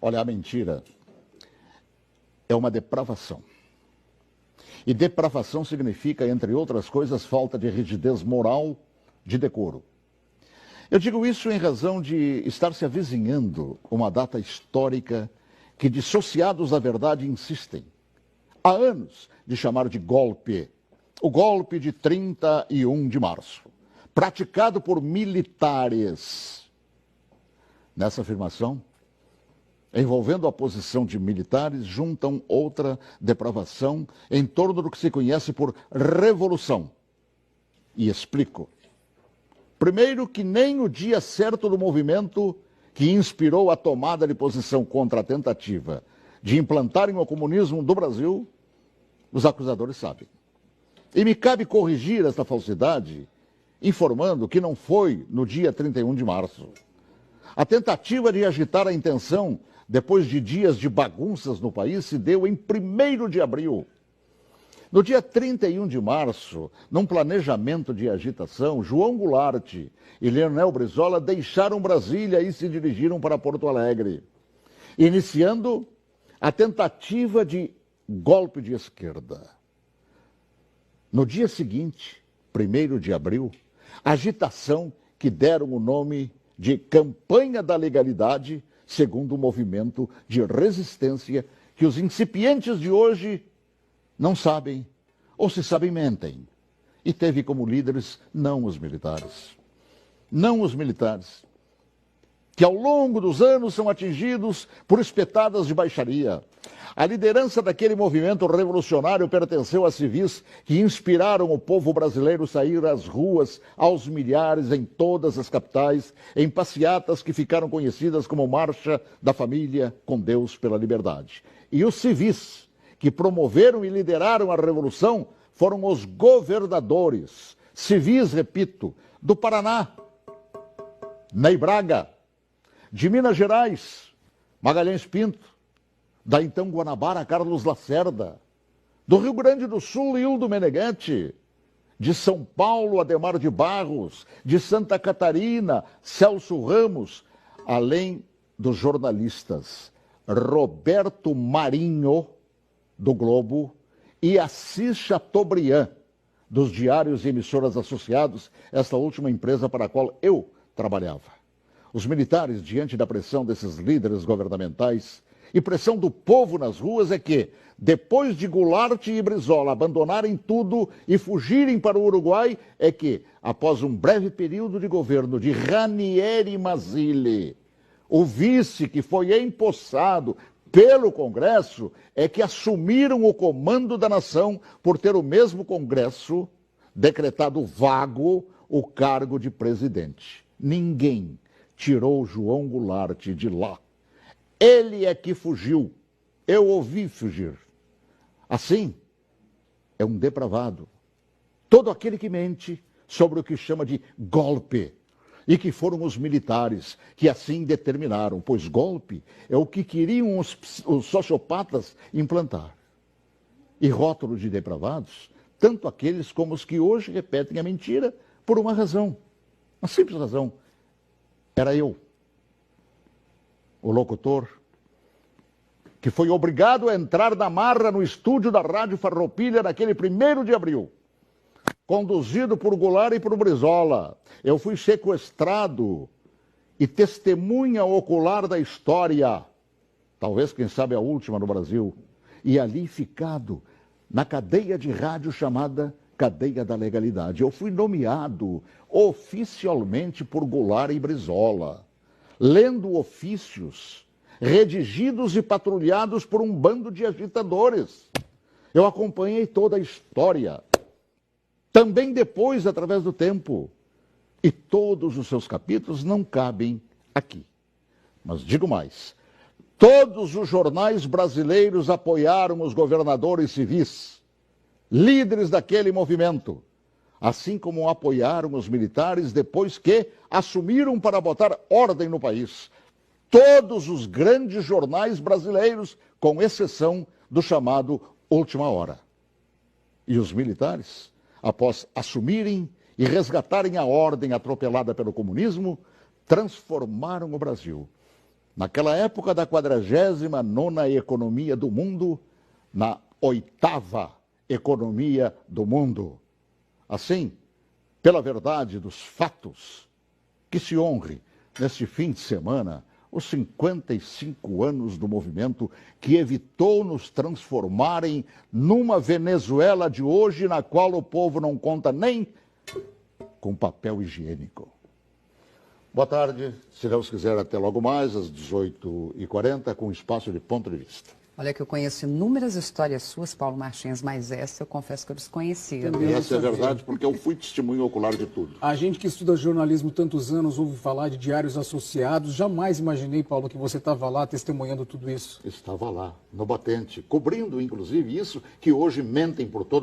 Olha, a mentira é uma depravação. E depravação significa, entre outras coisas, falta de rigidez moral, de decoro. Eu digo isso em razão de estar se avizinhando uma data histórica que dissociados da verdade insistem, há anos, de chamar de golpe. O golpe de 31 de março, praticado por militares. Nessa afirmação, envolvendo a posição de militares, juntam outra depravação em torno do que se conhece por revolução. E explico. Primeiro, que nem o dia certo do movimento que inspirou a tomada de posição contra a tentativa de implantarem o comunismo do Brasil, os acusadores sabem. E me cabe corrigir esta falsidade, informando que não foi no dia 31 de março. A tentativa de agitar a intenção, depois de dias de bagunças no país, se deu em 1º de abril. No dia 31 de março, num planejamento de agitação, João Goulart e Leonel Brizola deixaram Brasília e se dirigiram para Porto Alegre, iniciando a tentativa de golpe de esquerda. No dia seguinte, 1º de abril, agitação que deram o nome de Campanha da Legalidade, segundo o movimento de resistência que os incipientes de hoje não sabem, ou se sabem, mentem. E teve como líderes não os militares. Não os militares, que ao longo dos anos são atingidos por espetadas de baixaria. A liderança daquele movimento revolucionário pertenceu a civis que inspiraram o povo brasileiro a sair às ruas aos milhares em todas as capitais, em passeatas que ficaram conhecidas como Marcha da Família com Deus pela Liberdade. E os civis que promoveram e lideraram a revolução foram os governadores, civis, repito, do Paraná, Ney Braga, de Minas Gerais, Magalhães Pinto, da então Guanabara, Carlos Lacerda, do Rio Grande do Sul, Hildo Meneghetti, de São Paulo, Adhemar de Barros, de Santa Catarina, Celso Ramos, além dos jornalistas Roberto Marinho, do Globo, e Assis Chateaubriand, dos diários e emissoras associados, essa última empresa para a qual eu trabalhava. Os militares, diante da pressão desses líderes governamentais e pressão do povo nas ruas, é que, depois de Goulart e Brizola abandonarem tudo e fugirem para o Uruguai, é que, após um breve período de governo de Ranieri Mazzilli, o vice que foi empossado pelo Congresso, é que assumiram o comando da nação por ter o mesmo Congresso decretado vago o cargo de presidente. Ninguém tirou João Goulart de lá. Ele é que fugiu. Eu ouvi fugir. Assim, é um depravado. Todo aquele que mente sobre o que chama de golpe. E que foram os militares que assim determinaram, pois golpe é o que queriam os sociopatas implantar. E rótulo de depravados, tanto aqueles como os que hoje repetem a mentira por uma razão, uma simples razão. Era eu, o locutor, que foi obrigado a entrar na marra no estúdio da Rádio Farroupilha naquele 1º de abril. Conduzido por Goulart e por Brizola. Eu fui sequestrado e testemunha ocular da história, talvez, quem sabe, a última no Brasil, e ali ficado na cadeia de rádio chamada Cadeia da Legalidade. Eu fui nomeado oficialmente por Goulart e Brizola, lendo ofícios redigidos e patrulhados por um bando de agitadores. Eu acompanhei toda a história, também depois, através do tempo. E todos os seus capítulos não cabem aqui. Mas digo mais, todos os jornais brasileiros apoiaram os governadores civis, líderes daquele movimento, assim como apoiaram os militares depois que assumiram para botar ordem no país. Todos os grandes jornais brasileiros, com exceção do chamado Última Hora. E os militares, após assumirem e resgatarem a ordem atropelada pelo comunismo, transformaram o Brasil naquela época da 49ª economia do mundo, na 8ª economia do mundo. Assim, pela verdade dos fatos, que se honre neste fim de semana os 55 anos do movimento que evitou nos transformarem numa Venezuela de hoje, na qual o povo não conta nem com papel higiênico. Boa tarde, se Deus quiser, até logo mais, às 18h40, com espaço de ponto de vista. Olha que eu conheço inúmeras histórias suas, Paulo Martins, mas essa eu confesso que eu desconhecia. E essa é verdade, porque eu fui testemunho ocular de tudo. A gente que estuda jornalismo tantos anos ouve falar de diários associados. Jamais imaginei, Paulo, que você estava lá testemunhando tudo isso. Estava lá, no batente, cobrindo, inclusive, isso que hoje mentem por todo o